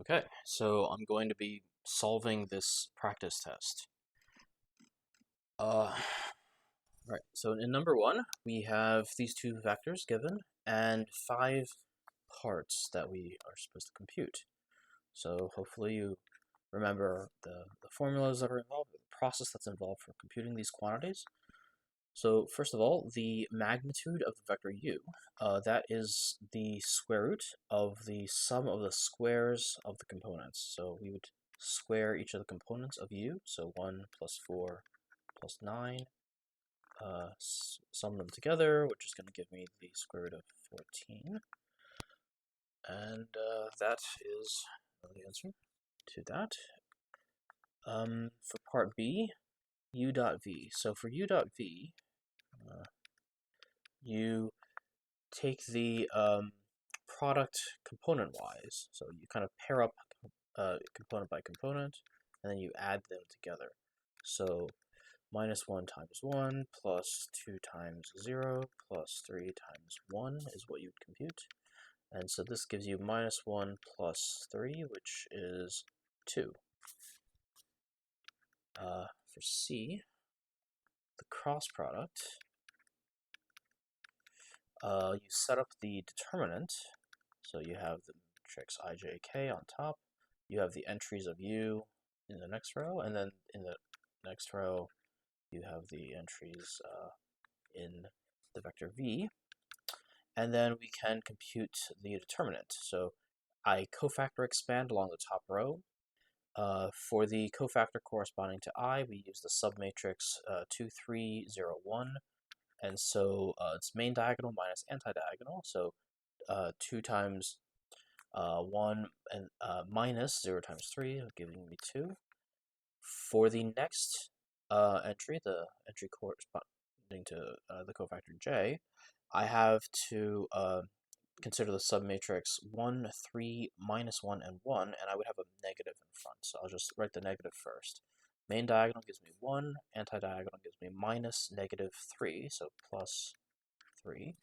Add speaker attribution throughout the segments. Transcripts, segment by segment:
Speaker 1: Okay, so I'm going to be solving this practice test. Uh, right, so in number one, we have these two vectors given and five parts that we are supposed to compute. So hopefully you remember the formulas that are involved, the process that's involved for computing these quantities. So first of all, the magnitude of the vector u, that is the square root of the sum of the squares of the components. So we would square each of the components of u, so 1 plus 4 plus 9, sum them together, which is going to give me the square root of 14. And that is the answer to that. For part B, u dot v. So for u dot v, you take the product component-wise. So you kind of pair up component by component, and then you add them together. So minus 1 times 1 plus 2 times 0 plus 3 times 1 is what you'd compute. And so this gives you minus 1 plus 3, which is 2. For C, the cross product, you set up the determinant. So you have the matrix ijk on top. You have the entries of u in the next row, and then in the next row, you have the entries in the vector v. And then we can compute the determinant. So I cofactor expand along the top row. For the cofactor corresponding to I, we use the submatrix 2, 3, 0, 1. And so it's main diagonal minus anti-diagonal. So 2 times 1 and minus 0 times 3, giving me 2. For the next entry, the entry corresponding to the cofactor j, I have to consider the submatrix 1, 3, minus 1, and 1, and I would have a negative in front. So I'll just write the negative first. Main diagonal gives me 1, anti-diagonal gives me minus negative 3, so plus 3.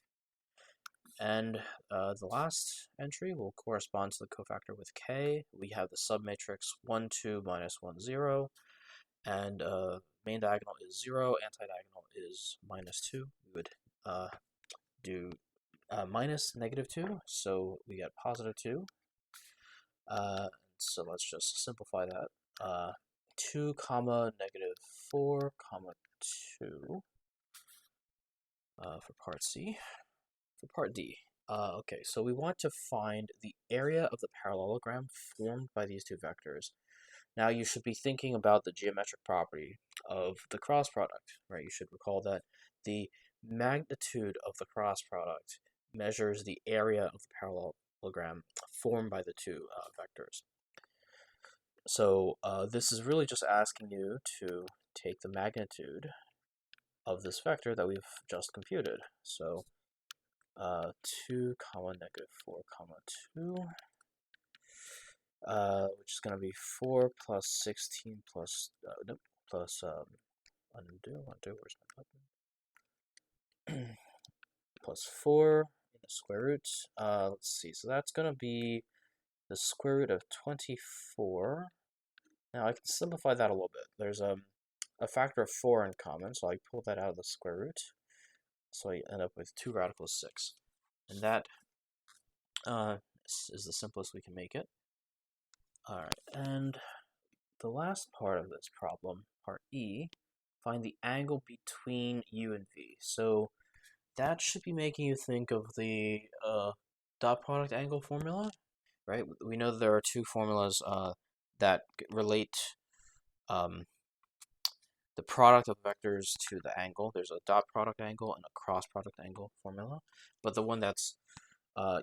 Speaker 1: And the last entry will correspond to the cofactor with k. We have the submatrix 1, 2, minus 1, 0. And main diagonal is 0, anti-diagonal is minus 2. We would do minus negative 2, so we get positive 2. So let's just simplify that. 2 comma negative 4 comma 2 for part C. For part D, okay, so we want to find the area of the parallelogram formed by these two vectors. Now you should be thinking about the geometric property of the cross product, right? You should recall that the magnitude of the cross product measures the area of the parallelogram formed by the two vectors. So this is really just asking you to take the magnitude of this vector that we've just computed. So 2 comma negative 4 comma 2, which is going to be 4 plus 16 plus, nope, plus, undo, where's my button? Plus 4 in the square root. Let's see, so that's going to be the square root of 24. Now I can simplify that a little bit. There's a factor of 4 in common, so I pull that out of the square root. So I end up with 2 radicals 6. And that is the simplest we can make it. Alright, and the last part of this problem, part E, find the angle between u and v. So that should be making you think of the dot product angle formula, right? We know that there are two formulas that relate the product of vectors to the angle. There's a dot product angle and a cross product angle formula, but the one that's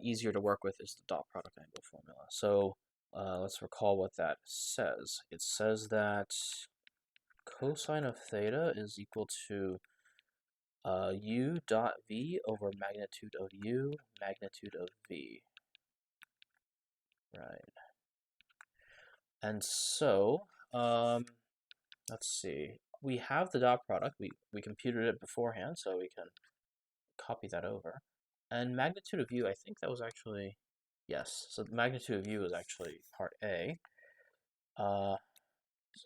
Speaker 1: easier to work with is the dot product angle formula. So let's recall what that says. It says that cosine of theta is equal to u dot v over magnitude of u, magnitude of v. Right. And so, let's see. We have the dot product. We computed it beforehand, so we can copy that over. And magnitude of u, I think that was actually Yes, so the magnitude of u is actually part A. So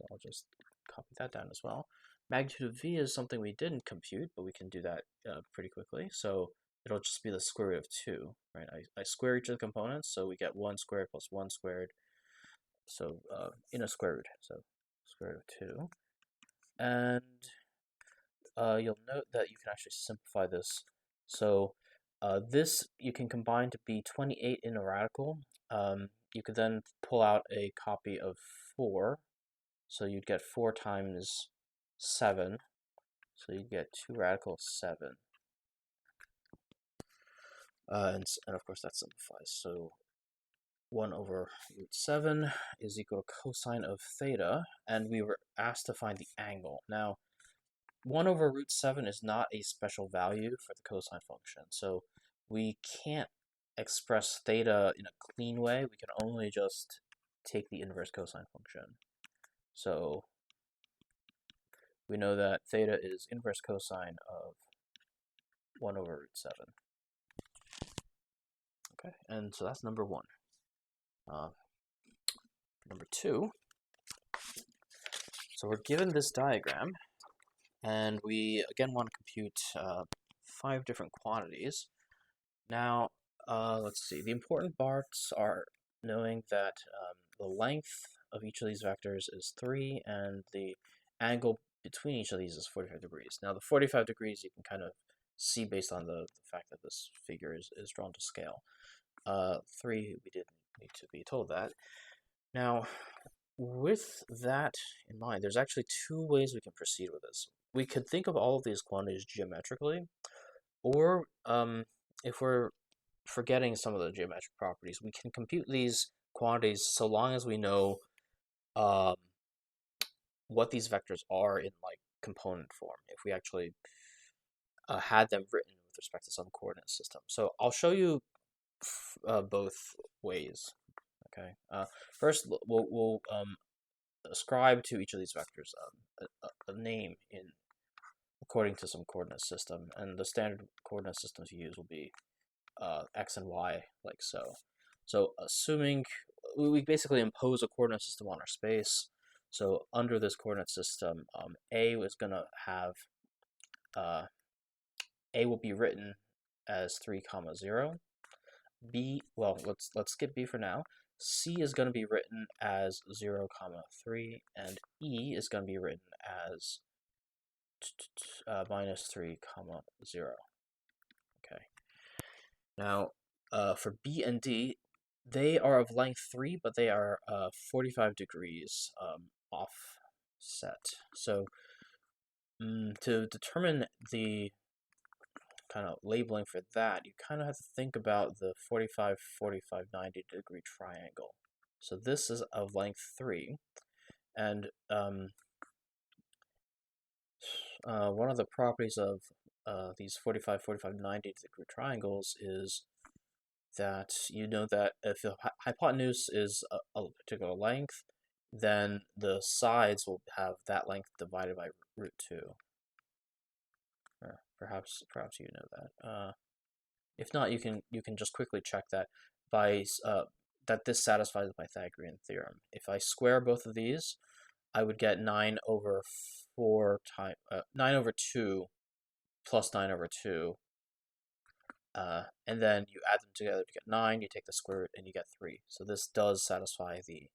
Speaker 1: I'll just copy that down as well. Magnitude of v is something we didn't compute, but we can do that pretty quickly. So it'll just be the square root of 2, right? I square each of the components, so we get 1 squared plus 1 squared, so in a square root, so square root of 2. And you'll note that you can actually simplify this. So this you can combine to be 28 in a radical. You could then pull out a copy of 4, so you'd get 4 times 7, so you'd get 2 radical 7. And of course that simplifies. So 1 over root 7 is equal to cosine of theta, and we were asked to find the angle. Now, 1 over root 7 is not a special value for the cosine function, so we can't express theta in a clean way. We can only just take the inverse cosine function. So we know that theta is inverse cosine of 1 over root 7. Okay, and so that's number 1. Number 2, so we're given this diagram, and we again want to compute 5 different quantities. Now, let's see, the important parts are knowing that the length of each of these vectors is 3, and the angle between each of these is 45 degrees. Now, the 45 degrees you can kind of see based on the fact that this figure is drawn to scale. 3, we didn't need to be told that. Now, with that in mind, there's actually 2 ways we can proceed with this. We could think of all of these quantities geometrically, or if we're forgetting some of the geometric properties, we can compute these quantities so long as we know what these vectors are in like component form, if we actually had them written with respect to some coordinate system. So I'll show you both ways. Okay. First, we'll ascribe to each of these vectors a name in according to some coordinate system, and the standard coordinate systems you use will be x and y, like so. So assuming we basically impose a coordinate system on our space. So under this coordinate system, A is going to have A will be written as 3, 0. B, well, let's skip B for now. C is going to be written as 0, 3, and E is going to be written as minus 3, 0. Okay. Now, for B and D, they are of length 3, but they are 45 degrees offset. So to determine the kind of labeling for that, you kind of have to think about the 45, 45, 90 degree triangle. So this is of length 3, and one of the properties of these 45, 45, 90 degree triangles is that you know that if the hypotenuse is a particular length, then the sides will have that length divided by root 2. Or perhaps you know that. If not, you can just quickly check that by that this satisfies the Pythagorean theorem. If I square both of these, I would get 9 over 2 plus 9 over 2. And then you add them together to get 9, you take the square root, and you get 3. So this does satisfy the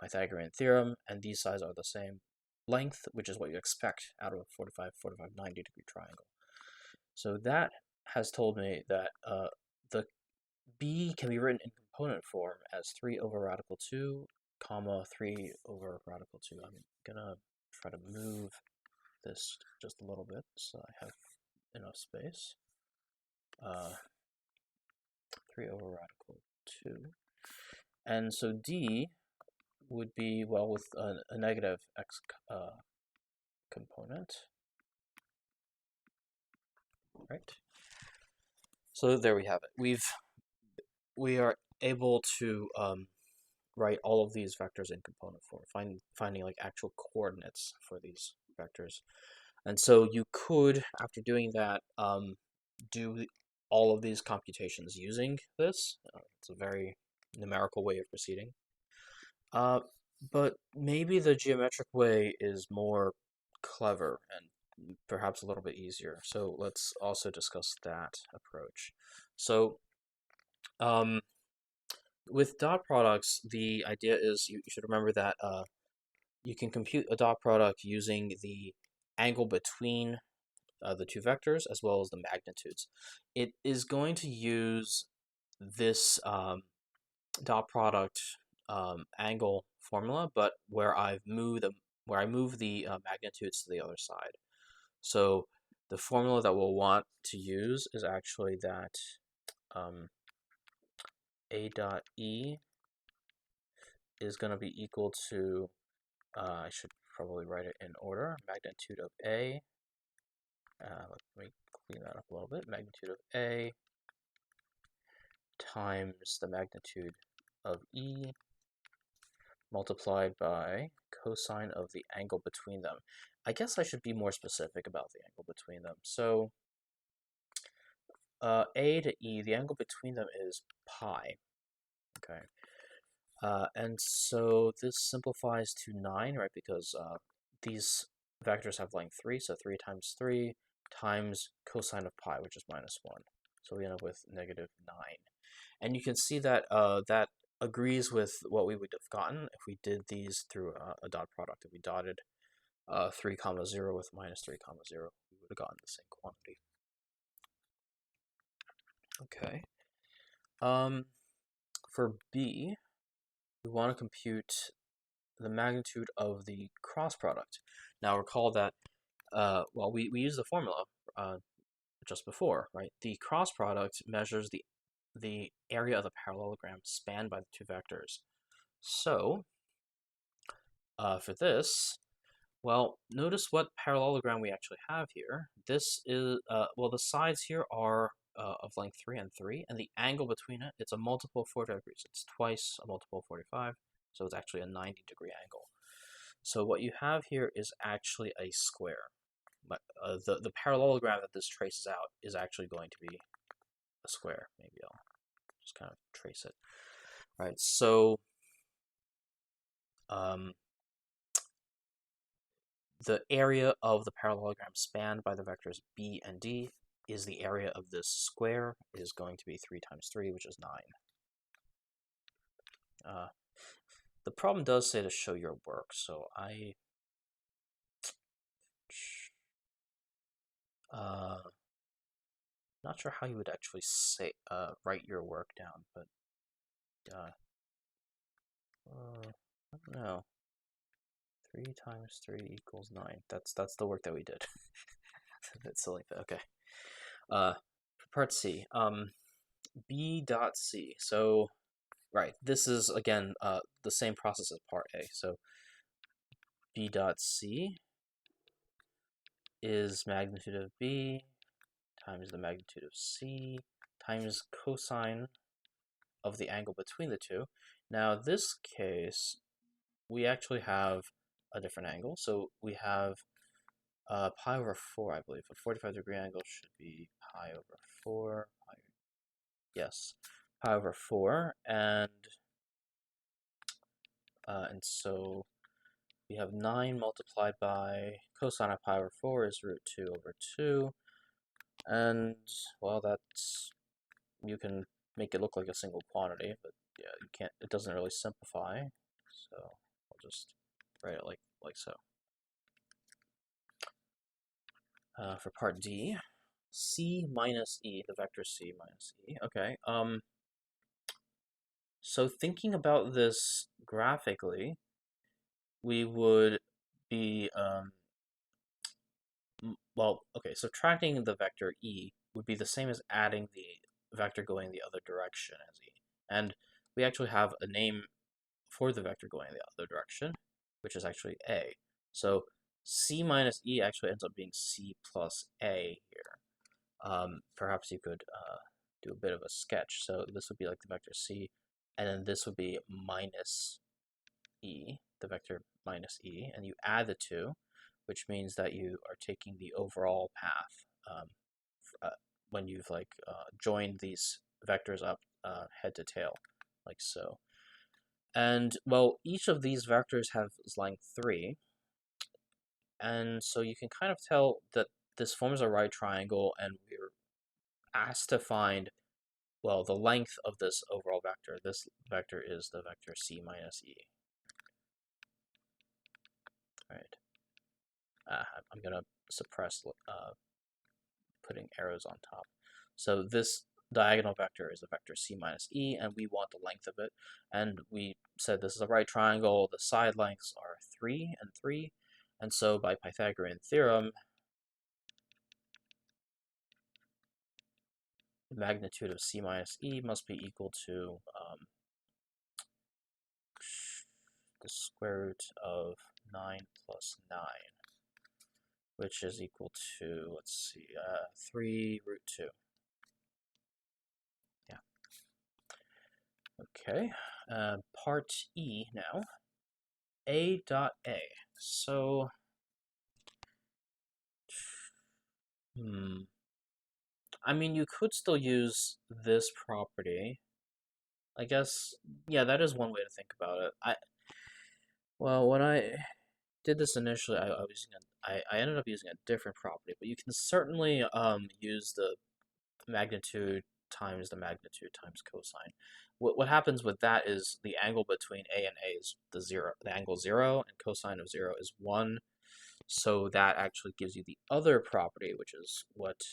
Speaker 1: Pythagorean theorem, and these sides are the same length, which is what you expect out of a 45, 45, 90 degree triangle. So that has told me that the B can be written in component form as 3 over radical 2, comma 3 over radical 2. I'm gonna try to move this just a little bit so I have enough space. 3 over radical 2. And so D would be, well, with a negative x component. Right? So there we have it. We are able to write all of these vectors in component form, finding like actual coordinates for these vectors. And so you could, after doing that, do all of these computations using this. It's a very numerical way of proceeding. Uh, but maybe the geometric way is more clever and perhaps a little bit easier. So let's also discuss that approach. So um, with dot products, the idea is you should remember that you can compute a dot product using the angle between the two vectors as well as the magnitudes. It is going to use this dot product angle formula, but where I move the magnitudes to the other side. So the formula that we'll want to use is actually that um, a dot e is going to be equal to, I should probably write it in order, magnitude of a, let me clean that up a little bit, magnitude of a times the magnitude of e multiplied by cosine of the angle between them. I guess I should be more specific about the angle between them. So a to e, the angle between them is pi. Okay. And so this simplifies to 9, right? Because these vectors have length 3, so 3 times 3 times cosine of pi, which is minus 1. So we end up with negative 9. And you can see that that agrees with what we would have gotten if we did these through a dot product. If we dotted 3 comma 0 with minus 3 comma 0, we would have gotten the same quantity. Okay. For b, we want to compute the magnitude of the cross product. Now recall that, well, we used the formula just before, right? The cross product measures the area of the parallelogram spanned by the two vectors. So, for this, well, notice what parallelogram we actually have here. This is, well, the sides here are of length 3 and 3, and the angle between it, it's a multiple of 45 degrees. It's twice a multiple of 45, so it's actually a 90-degree angle. So what you have here is actually a square. But the parallelogram that this traces out is actually going to be a square. Maybe I'll just kind of trace it. All right, so the area of the parallelogram spanned by the vectors b and d is the area of this square. It is going to be 3 times 3, which is 9. The problem does say to show your work, so not sure how you would actually say write your work down, but I don't know. 3 times 3 equals 9. That's the work that we did. A bit silly, but okay. For part C, B dot C. So, right, this is again the same process as part A. So, B dot C is magnitude of B times the magnitude of C times cosine of the angle between the two. Now, this case, we actually have a different angle. So we have pi over 4, I believe. A 45-degree angle should be pi over 4. Yes, pi over 4. And so we have 9 multiplied by cosine of pi over 4 is root 2 over 2. And, well, that's, you can make it look like a single quantity, but yeah, you can't, it doesn't really simplify. So I'll just write it like so. For part D, C minus E, the vector C minus E. Okay. So thinking about this graphically, we would be well, okay. Subtracting the vector E would be the same as adding the vector going the other direction as E, and we actually have a name for the vector going the other direction, which is actually A. So C minus E actually ends up being C plus A here. Perhaps you could do a bit of a sketch. So this would be like the vector C, and then this would be minus E, the vector minus E, and you add the two, which means that you are taking the overall path. when you've like joined these vectors up head to tail, like so. And well, each of these vectors has length 3, and so you can kind of tell that this forms a right triangle, and we're asked to find, well, the length of this overall vector. This vector is the vector c minus e. All right. I'm gonna suppress putting arrows on top. So this diagonal vector is the vector c minus e, and we want the length of it. And we said this is a right triangle. The side lengths are 3 and 3. And so by Pythagorean theorem, the magnitude of c minus e must be equal to the square root of 9 plus 9, which is equal to, let's see, 3 root 2. Yeah. Okay, part E now. A dot A. So, I mean, you could still use this property. I guess, yeah, that is one way to think about it. Well, when I did this initially, I was using I ended up using a different property, but you can certainly use the magnitude times the magnitude times cosine. What happens with that is the angle between A and A is the angle 0, and cosine of 0 is 1. So that actually gives you the other property, which is what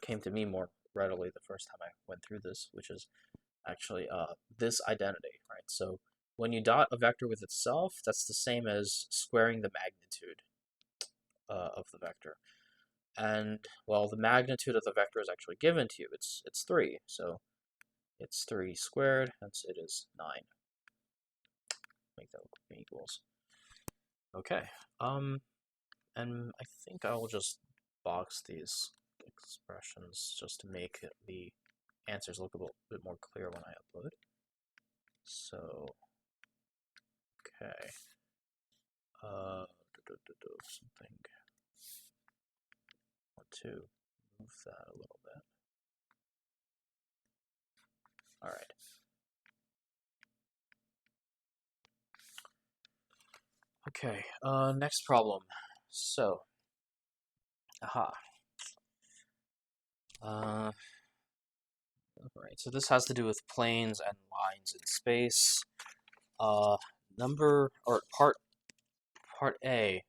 Speaker 1: came to me more readily the first time I went through this, which is actually this identity, right? So when you dot a vector with itself, that's the same as squaring the magnitude of the vector. And well, the magnitude of the vector is actually given to you. It's 3, so it's 3 squared, hence it is 9. Make that look like equals. Okay, and I think I will just box these expressions just to make the answers look a bit more clear when I upload. So, okay, something. I want to move that a little bit. All right. Okay, next problem. So, all right, so this has to do with planes and lines in space. Part A.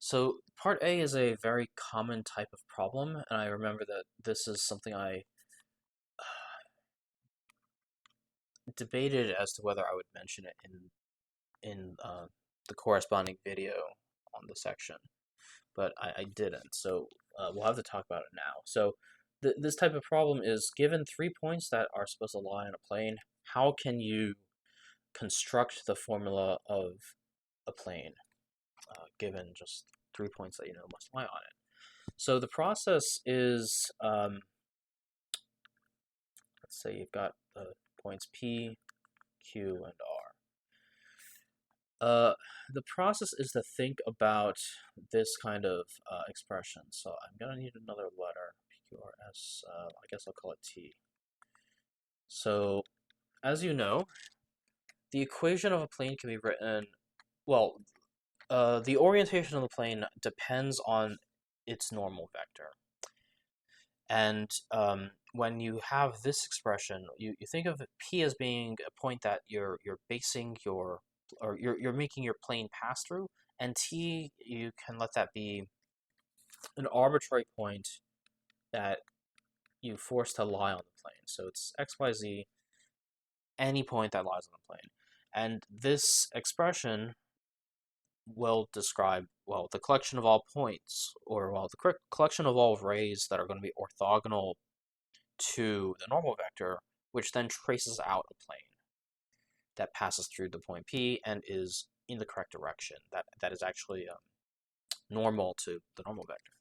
Speaker 1: So part A is a very common type of problem, and I remember that this is something I debated as to whether I would mention it in the corresponding video on the section, but I didn't. So we'll have to talk about it now. So this type of problem is given 3 points that are supposed to lie on a plane. How can you construct the formula of a plane given just 3 points that you know must lie on it? So the process is, let's say you've got the points P, Q, and R. The process is to think about this kind of expression. So I'm going to need another letter, P, Q, R, S. I guess I'll call it T. So, as you know, the equation of a plane can be written, well, the orientation of the plane depends on its normal vector. And when you have this expression, you think of P as being a point that you're basing you're making your plane pass through, and T, you can let that be an arbitrary point that you force to lie on the plane. So it's x, y, z, any point that lies on the plane. And this expression will describe, well, the collection of all points, or well, the collection of all rays that are going to be orthogonal to the normal vector, which then traces out a plane that passes through the point P and is in the correct direction. That is actually normal to the normal vector.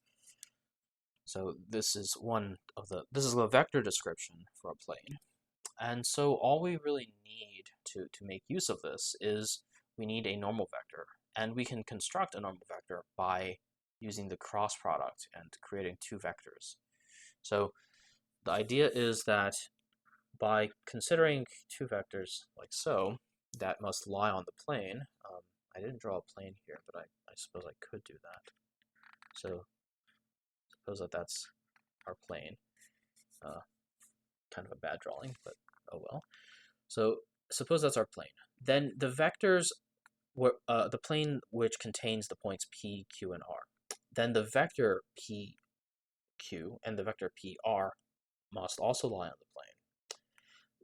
Speaker 1: So this is the vector description for a plane. And so all we really need to make use of this is we need a normal vector. And we can construct a normal vector by using the cross product and creating two vectors. So the idea is that by considering two vectors like so, that must lie on the plane. I didn't draw a plane here, but I suppose I could do that. So suppose that that's our plane. Kind of a bad drawing, but oh well. So suppose that's our plane. Then the vectors were the plane which contains the points P, Q, and R. Then the vector PQ and the vector PR must also lie on the plane.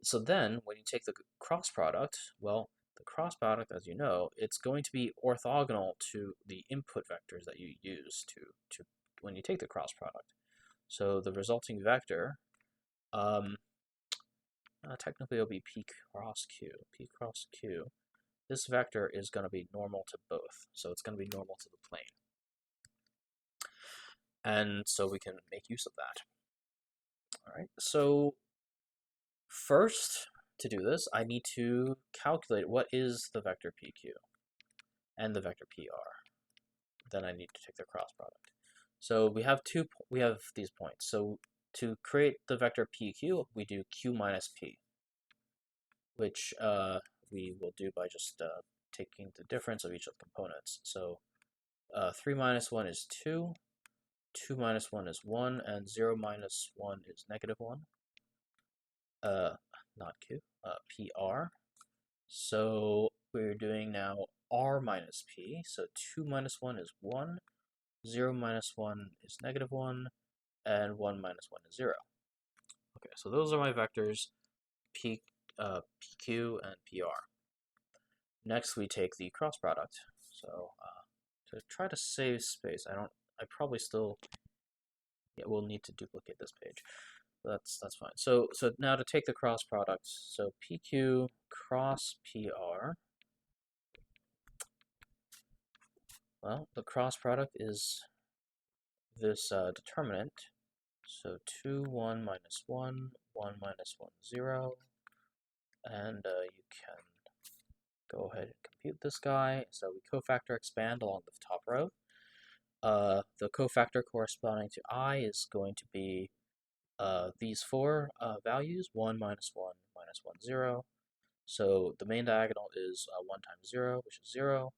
Speaker 1: So then, when you take the cross product, well, the cross product, as you know, it's going to be orthogonal to the input vectors that you use to when you take the cross product. So the resulting vector, technically it'll be P cross Q. P cross Q. This vector is going to be normal to both, so it's going to be normal to the plane. And so we can make use of that. All right, so first, to do this, I need to calculate what is the vector PQ and the vector PR. Then I need to take their cross product. So we have these points. So to create the vector PQ, we do Q minus P, which we will do by just taking the difference of each of the components. So 3 minus 1 is 2, 2 minus 1 is 1, and 0 minus 1 is negative 1. Not Q, PR. So we're doing now R minus P. So 2 minus 1 is 1, 0 minus 1 is negative 1, and 1 minus 1 is 0. Okay, so those are my vectors, PQ and PR. Next, we take the cross product. So to try to save space, I probably still, we'll need to duplicate this page. That's fine. So now to take the cross product, so PQ cross PR. Well, the cross product is this determinant. So 2, 1 minus 1, 1 minus 1, 0. And you can go ahead and compute this guy. So we cofactor expand along the top row. The cofactor corresponding to I is going to be these four values, 1, minus 1, minus 1, 0. So the main diagonal is 1 times 0, which is 0.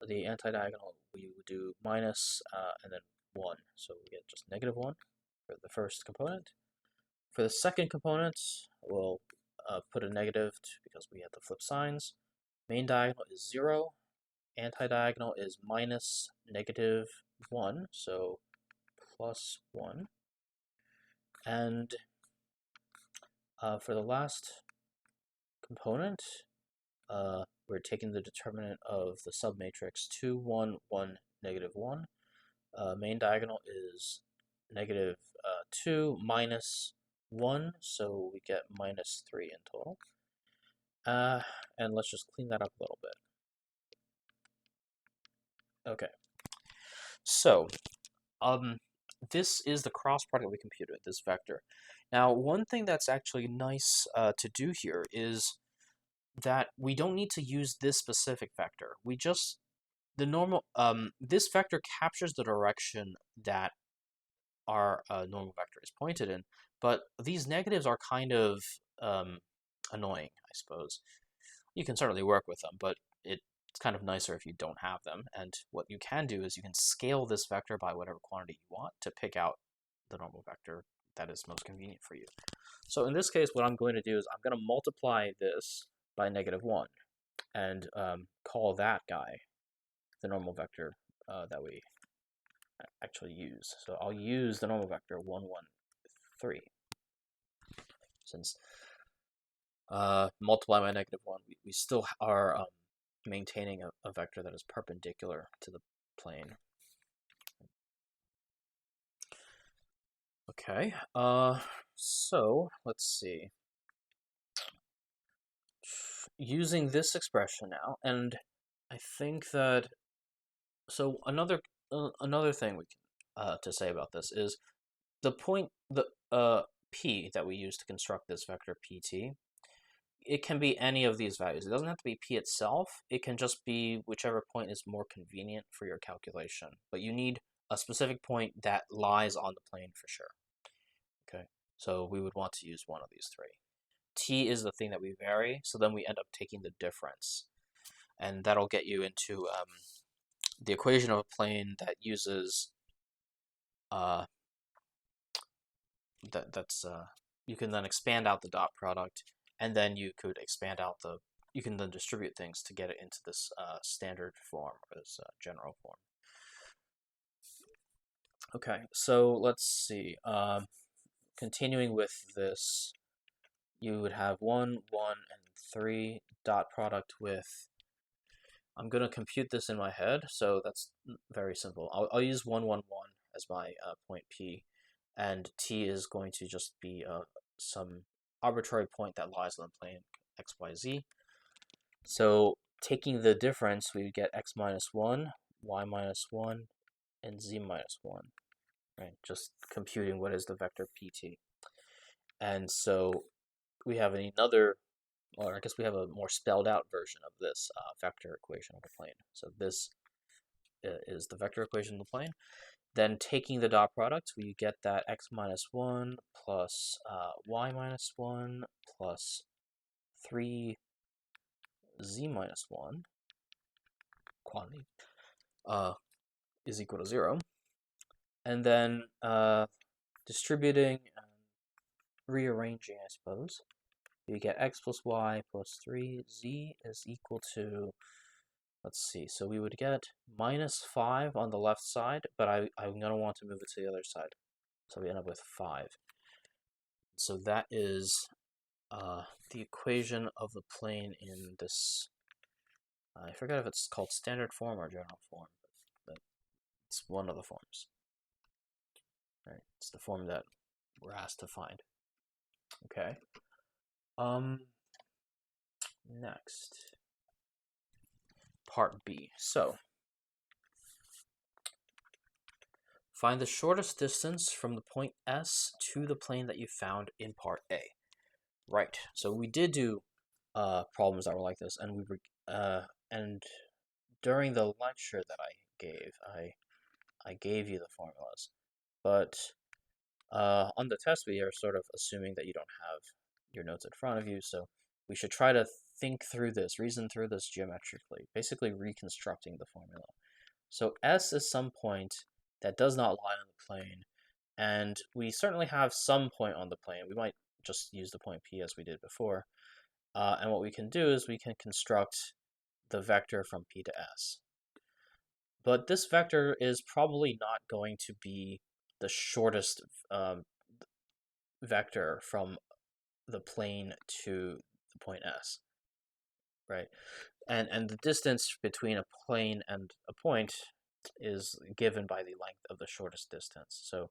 Speaker 1: The anti-diagonal, we would do minus and then 1. So we get just negative 1 for the first component. For the second component, we'll put a negative because we have to flip signs. Main diagonal is 0. Anti-diagonal is minus negative 1, so plus 1. And for the last component, we're taking the determinant of the submatrix 2, 1, 1, negative 1. Main diagonal is negative 2 minus 1, so we get minus 3 in total. And let's just clean that up a little bit. Okay. So, this is the cross product we computed, this vector. Now, one thing that's actually nice to do here is that we don't need to use this specific vector. We just, the normal, this vector captures the direction that our normal vector is pointed in, but these negatives are kind of annoying, I suppose. You can certainly work with them, but it's kind of nicer if you don't have them. And what you can do is you can scale this vector by whatever quantity you want to pick out the normal vector that is most convenient for you. So in this case, what I'm going to do is I'm going to multiply this by negative 1 and call that guy the normal vector that we actually use. So I'll use the normal vector 1, 1, 3. Since multiply by negative 1, we still are maintaining a vector that is perpendicular to the plane. Okay, so let's see. Using this expression now, and I think that, so another thing we can to say about this is the point, the p that we use to construct this vector pt, it can be any of these values. It doesn't have to be p itself. It can just be whichever point is more convenient for your calculation. But you need a specific point that lies on the plane for sure. Okay, so we would want to use one of these three. T is the thing that we vary, so then we end up taking the difference, and that'll get you into the equation of a plane that uses uh, that's you can then expand out the dot product, and then you could expand out you can then distribute things to get it into this standard form or this general form. Okay, so let's see. Continuing with this, you would have 1, 1, and 3 dot product with. I'm going to compute this in my head, so that's very simple. I'll use 1, 1, 1 as my point P, and T is going to just be some arbitrary point that lies on the plane x, y, z. So taking the difference, we would get x minus 1, y minus 1, and z minus 1, right? Just computing what is the vector pt. And so we have another, or I guess we have a more spelled out version of this vector equation of the plane. So this is the vector equation of the plane. Then taking the dot product, we get that x minus 1 plus y minus 1 plus 3z minus 1 quantity is equal to 0. And then distributing and rearranging, I suppose, you get x plus y plus 3z is equal to, let's see, so we would get minus 5 on the left side, but I'm going to want to move it to the other side. So we end up with 5. So that is the equation of the plane in this, I forgot if it's called standard form or general form, but it's one of the forms. Right, it's the form that we're asked to find. Okay. Next, part B. So, find the shortest distance from the point S to the plane that you found in part A. Right. So we did do problems that were like this, and and during the lecture that I gave, I gave you the formulas, but on the test we are sort of assuming that you don't have your notes in front of you, so we should try to think through this, reason through this geometrically, basically reconstructing the formula. So S is some point that does not lie on the plane, and we certainly have some point on the plane. We might just use the point P as we did before, and what we can do is we can construct the vector from P to S. But this vector is probably not going to be the shortest vector from the plane to the point S, right? And the distance between a plane and a point is given by the length of the shortest distance. So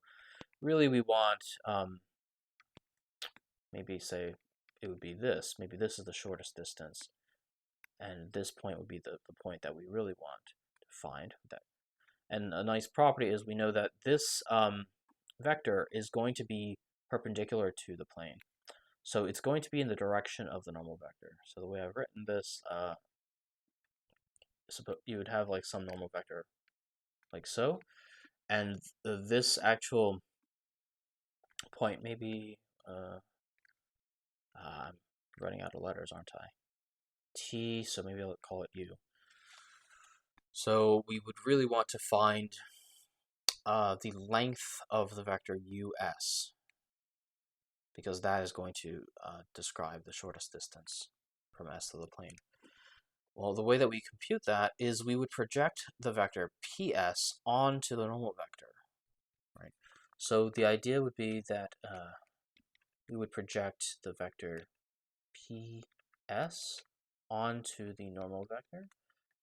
Speaker 1: really we want, maybe say it would be this. Maybe this is the shortest distance, and this point would be the point that we really want to find. And a nice property is we know that this vector is going to be perpendicular to the plane. So it's going to be in the direction of the normal vector. So the way I've written this, you would have like some normal vector like so, and this actual point, maybe I'm running out of letters, aren't I? T, so maybe I'll call it U. So we would really want to find the length of the vector US, because that is going to describe the shortest distance from S to the plane. Well, the way that we compute that is we would project the vector PS onto the normal vector, right? So the idea would be that we would project the vector PS onto the normal vector,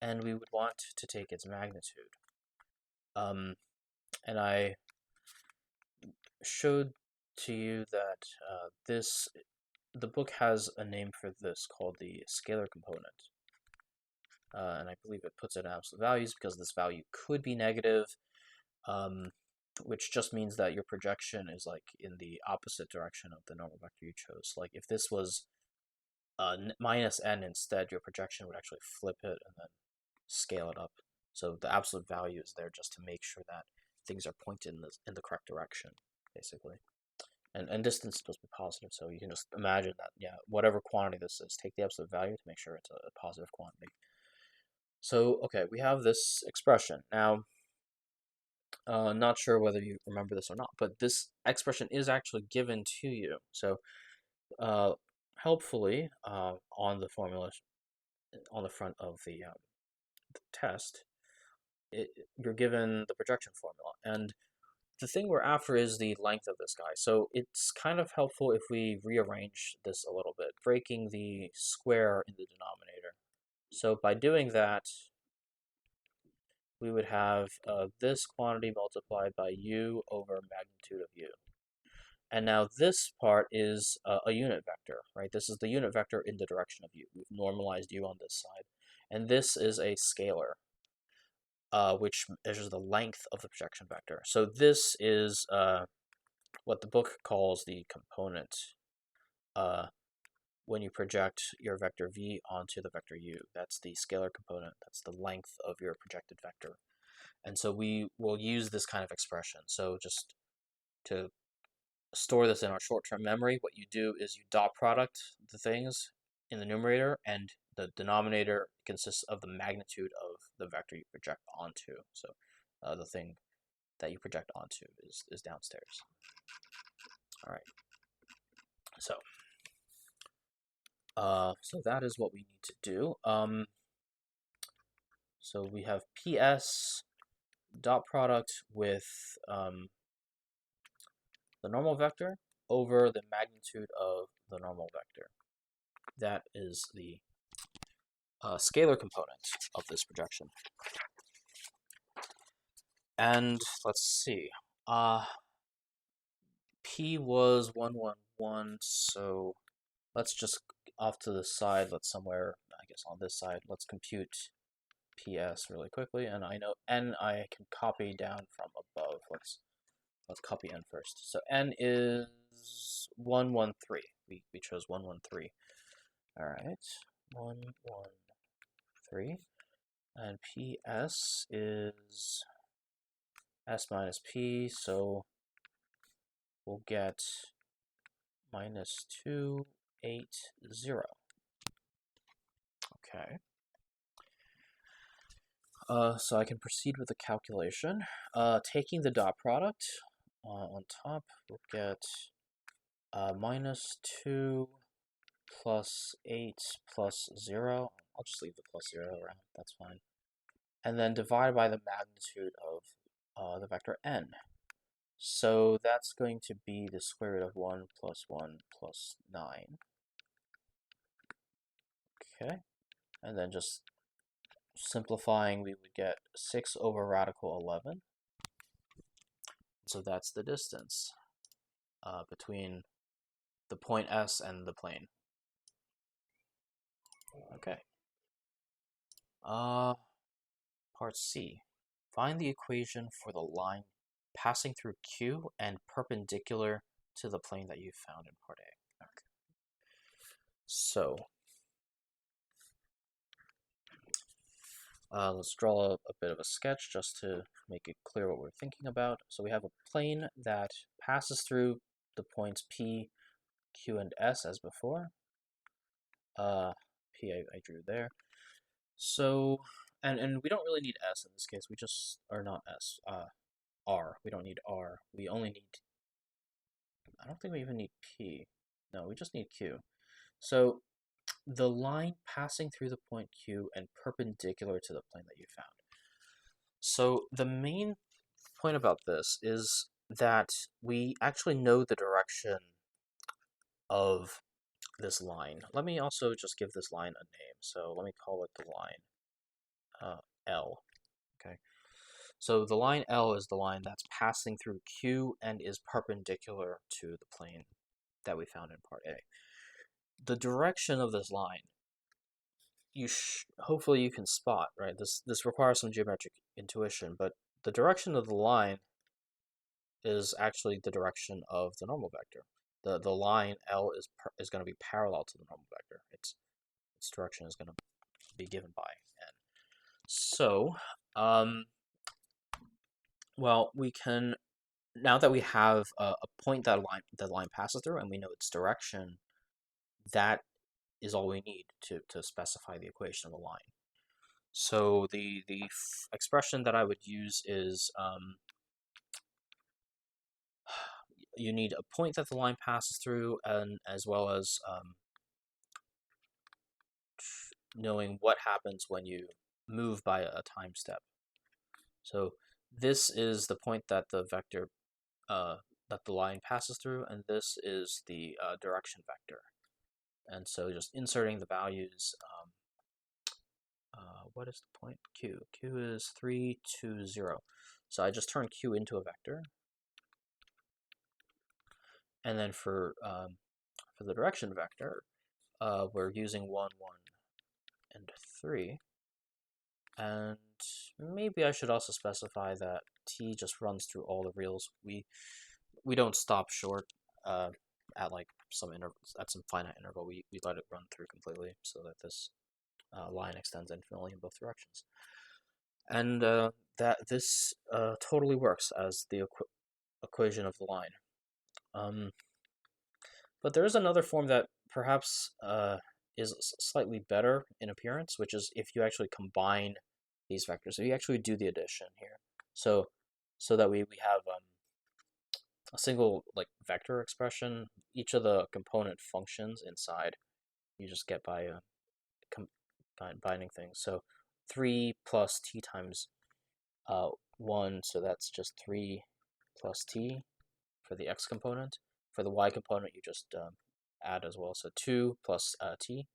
Speaker 1: and we would want to take its magnitude. And I showed to you that the book has a name for this called the scalar component. And I believe it puts it in absolute values because this value could be negative, which just means that your projection is like in the opposite direction of the normal vector you chose. Like if this was minus n instead, your projection would actually flip it and then scale it up. So the absolute value is there just to make sure that things are pointed in the correct direction, basically. And distance is supposed to be positive, so you can just imagine that, yeah, whatever quantity this is, take the absolute value to make sure it's a positive quantity. So, okay, we have this expression. Now, not sure whether you remember this or not, but this expression is actually given to you. So, helpfully, on the formula, on the front of the test, you're given the projection formula. And the thing we're after is the length of this guy. So it's kind of helpful if we rearrange this a little bit, breaking the square in the denominator. So by doing that, we would have this quantity multiplied by u over magnitude of u. And now this part is a unit vector, right? This is the unit vector in the direction of u. We've normalized u on this side. And this is a scalar, which measures the length of the projection vector. So this is what the book calls the component when you project your vector v onto the vector u. That's the scalar component. That's the length of your projected vector. And so we will use this kind of expression. So just to store this in our short-term memory, what you do is you dot product the things in the numerator, and the denominator consists of the magnitude of the vector you project onto. So the thing that you project onto is downstairs. All right. So that is what we need to do. So we have PS dot product with the normal vector over the magnitude of the normal vector. That is the scalar component of this projection. And let's see. P was 1, 1, 1, so let's just off to the side, let's somewhere, I guess on this side, let's compute PS really quickly, and I know N I can copy down from above. Let's copy N first. So N is 1, 1, 3. We chose 1, 1, 3. All right, 1, 1, 3. And PS is S minus P, so we'll get minus 2, 8, 0. Okay. So I can proceed with the calculation. Taking the dot product on top, we'll get minus 2 plus 8 plus 0. I'll just leave the plus 0 around, that's fine. And then divide by the magnitude of the vector n. So that's going to be the square root of 1 plus 1 plus 9. Okay, and then just simplifying, we would get 6 over radical 11. So that's the distance between the point S and the plane. Okay. Part C. Find the equation for the line passing through Q and perpendicular to the plane that you found in part A. Okay. So, let's draw a bit of a sketch just to make it clear what we're thinking about. So we have a plane that passes through the points P, Q, and S as before. P I drew there. So, and we don't really need S in this case. We just, or not S, R. We don't need R. We only need, I don't think we even need P. No, we just need Q. So the line passing through the point Q and perpendicular to the plane that you found. So the main point about this is that we actually know the direction of this line. Let me also just give this line a name. So let me call it the line L. Okay. So the line L is the line that's passing through Q and is perpendicular to the plane that we found in part A. The direction of this line, hopefully you can spot, right? This requires some geometric intuition, but the direction of the line is actually the direction of the normal vector. The line L is going to be parallel to the normal vector. Its direction is going to be given by n. So Well, we can, now that we have a point that the line passes through and we know its direction, that is all we need to specify the equation of a line. So the expression that I would use is you need a point that the line passes through, and as well as knowing what happens when you move by a time step. So this is the point that the vector that the line passes through, and this is the direction vector. And so just inserting the values, what is the point? Q. Q is 3, 2, 0. So I just turn Q into a vector. And then for the direction vector, we're using 1, 1, and 3. And maybe I should also specify that T just runs through all the reals. We don't stop short at like some finite interval. We let it run through completely so that this line extends infinitely in both directions. And that this totally works as the equation of the line. But there is another form that perhaps is slightly better in appearance, which is if you actually combine these vectors. So you actually do the addition here. So that we have a single like vector expression. Each of the component functions inside you just get by combining things. So 3 plus t times 1, so that's just 3 plus t for the x component. For the y component, you just add as well, so 2 plus t.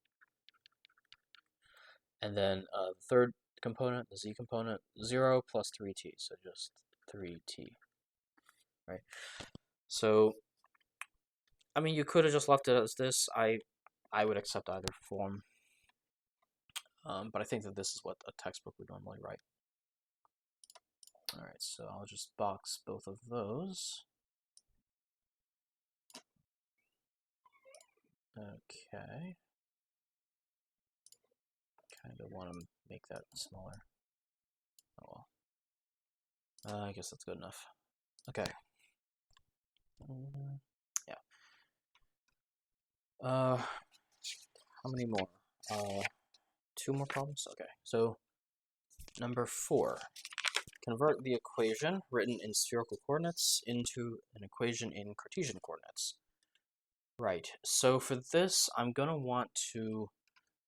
Speaker 1: And then the third component, the z component, 0 plus 3t, so just 3t, right? So, I mean, you could have just left it as this. I would accept either form, but I think that this is what a textbook would normally write. All right, so I'll just box both of those. Okay. Kind of want to make that smaller. Oh well. I guess that's good enough. Okay. Yeah. How many more? 2 more problems? Okay. So, number 4. Convert the equation written in spherical coordinates into an equation in Cartesian coordinates. Right. So for this, I'm going to want to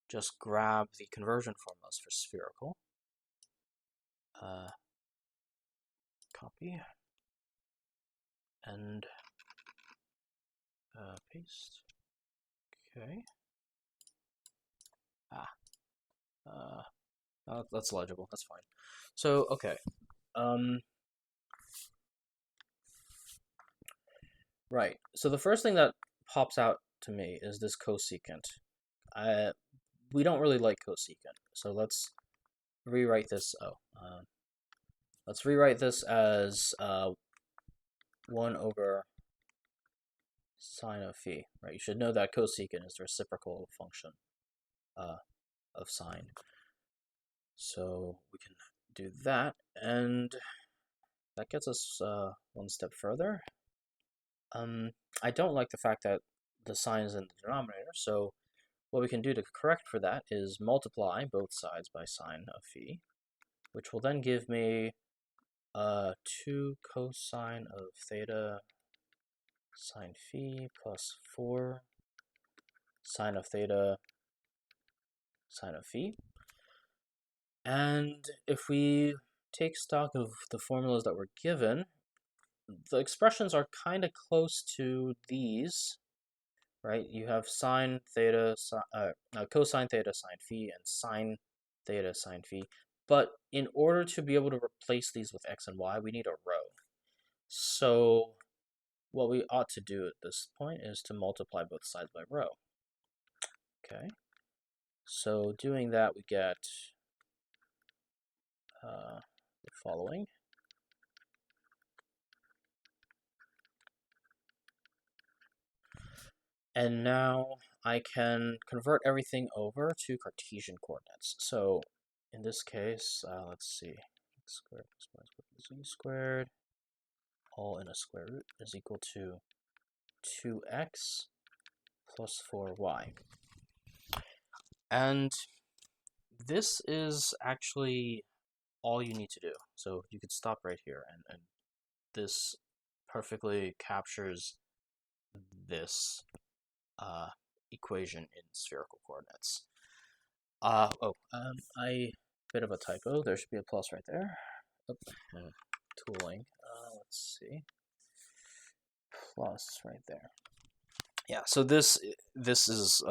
Speaker 1: just grab the conversion formulas for spherical. Copy. And paste. Okay. That's legible. That's fine. So, okay. Right. So the first thing that pops out to me is this cosecant. We don't really like cosecant, so let's rewrite this. Let's rewrite this as 1 over sine of phi. Right. You should know that cosecant is the reciprocal function of sine. So we can do that, and that gets us one step further. I don't like the fact that the sign is in the denominator, so what we can do to correct for that is multiply both sides by sine of phi, which will then give me 2 cosine of theta sine phi plus 4 sine of theta sine of phi. And if we take stock of the formulas that were given, the expressions are kind of close to these, right? You have sine theta, cosine theta sine phi, and sine theta sine phi. But in order to be able to replace these with x and y, we need a row. So what we ought to do at this point is to multiply both sides by row. Okay. So doing that, we get the following. And now I can convert everything over to Cartesian coordinates. So in this case, let's see, squared plus y squared z squared, all in a square root, is equal to 2x plus 4y. And this is actually all you need to do. So you could stop right here, and this perfectly captures this equation in spherical coordinates. Bit of a typo. There should be a plus right there. Tooling. Let's see. Plus right there. Yeah. So this is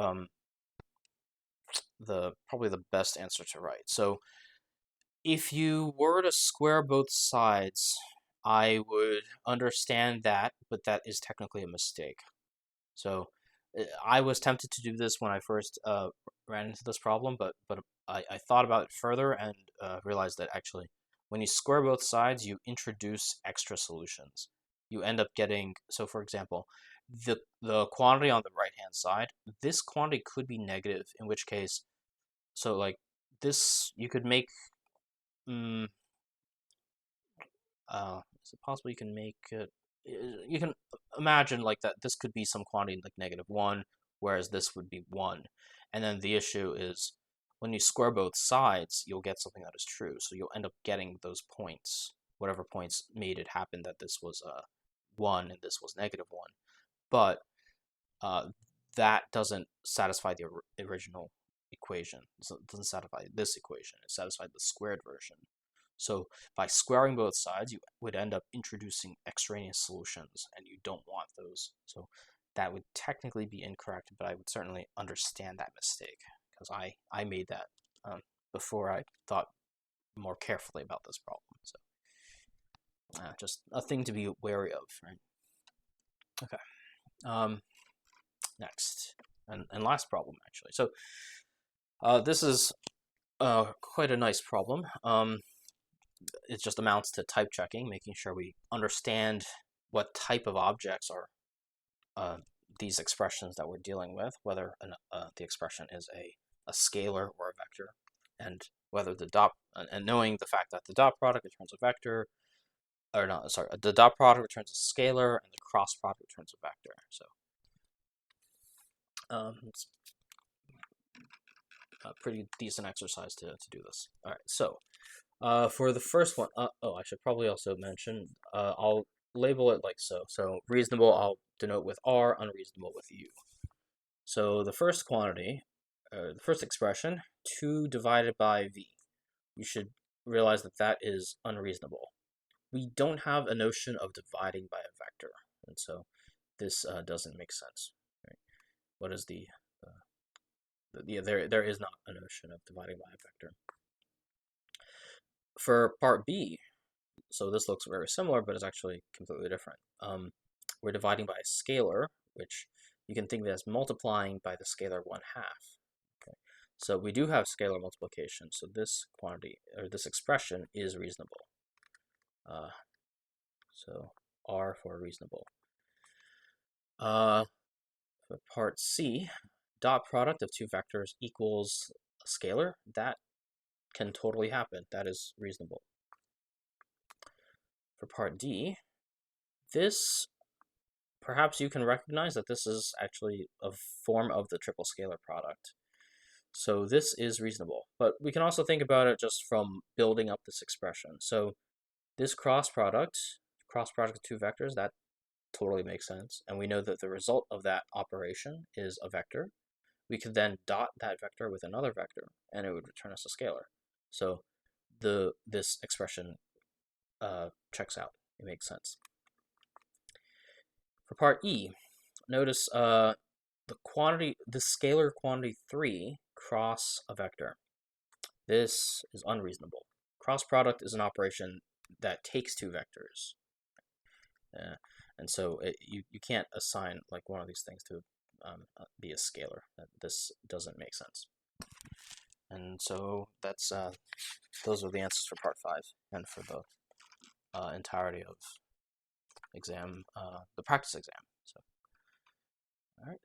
Speaker 1: probably the best answer to write. So if you were to square both sides, I would understand that, but that is technically a mistake. So I was tempted to do this when I first ran into this problem, but I thought about it further and realized that actually when you square both sides, you introduce extra solutions. You end up getting, so for example, the quantity on the right-hand side, this quantity could be negative, in which case, so like this, you could make, is it possible you can make it, you can imagine like that this could be some quantity like -1, whereas this would be 1. And then the issue is when you square both sides, you'll get something that is true. So you'll end up getting those points, whatever points made it happen that this was 1 and this was -1. But that doesn't satisfy the original equation. It doesn't satisfy this equation. It satisfies the squared version. So by squaring both sides, you would end up introducing extraneous solutions, and you don't want those. So that would technically be incorrect, but I would certainly understand that mistake, because I made that before I thought more carefully about this problem. So just a thing to be wary of, right? Okay. Next, and last problem, actually. So this is quite a nice problem. It just amounts to type checking, making sure we understand what type of objects are these expressions that we're dealing with, whether the expression is a scalar or a vector, and whether the dot, and knowing the fact that the dot product returns a vector, or not, sorry, the dot product returns a scalar, and the cross product returns a vector. So it's a pretty decent exercise to do this. All right, so for the first one, I should probably also mention, I'll label it like so. So reasonable, I'll denote with R, unreasonable with U. So the first quantity, the first expression, 2 divided by V. You should realize that that is unreasonable. We don't have a notion of dividing by a vector, and so this doesn't make sense. Right? What is there is not a notion of dividing by a vector. For part B, so this looks very similar, but it's actually completely different. We're dividing by a scalar, which you can think of as multiplying by the scalar 1/2. Okay. So we do have scalar multiplication, so this quantity, or this expression, is reasonable. So R for reasonable. For part C, dot product of 2 vectors equals a scalar. That can totally happen. That is reasonable. For part D, this, perhaps you can recognize that this is actually a form of the triple scalar product. So this is reasonable. But we can also think about it just from building up this expression. So this cross product of 2 vectors, that totally makes sense. And we know that the result of that operation is a vector. We could then dot that vector with another vector, and it would return us a scalar. So this expression checks out. It makes sense. For part E, notice the scalar quantity 3 cross a vector. This is unreasonable. Cross product is an operation that takes 2 vectors. And so you can't assign like one of these things to be a scalar. This doesn't make sense. And so that's those are the answers for part 5 and for the entirety of exam, the practice exam. So, all right.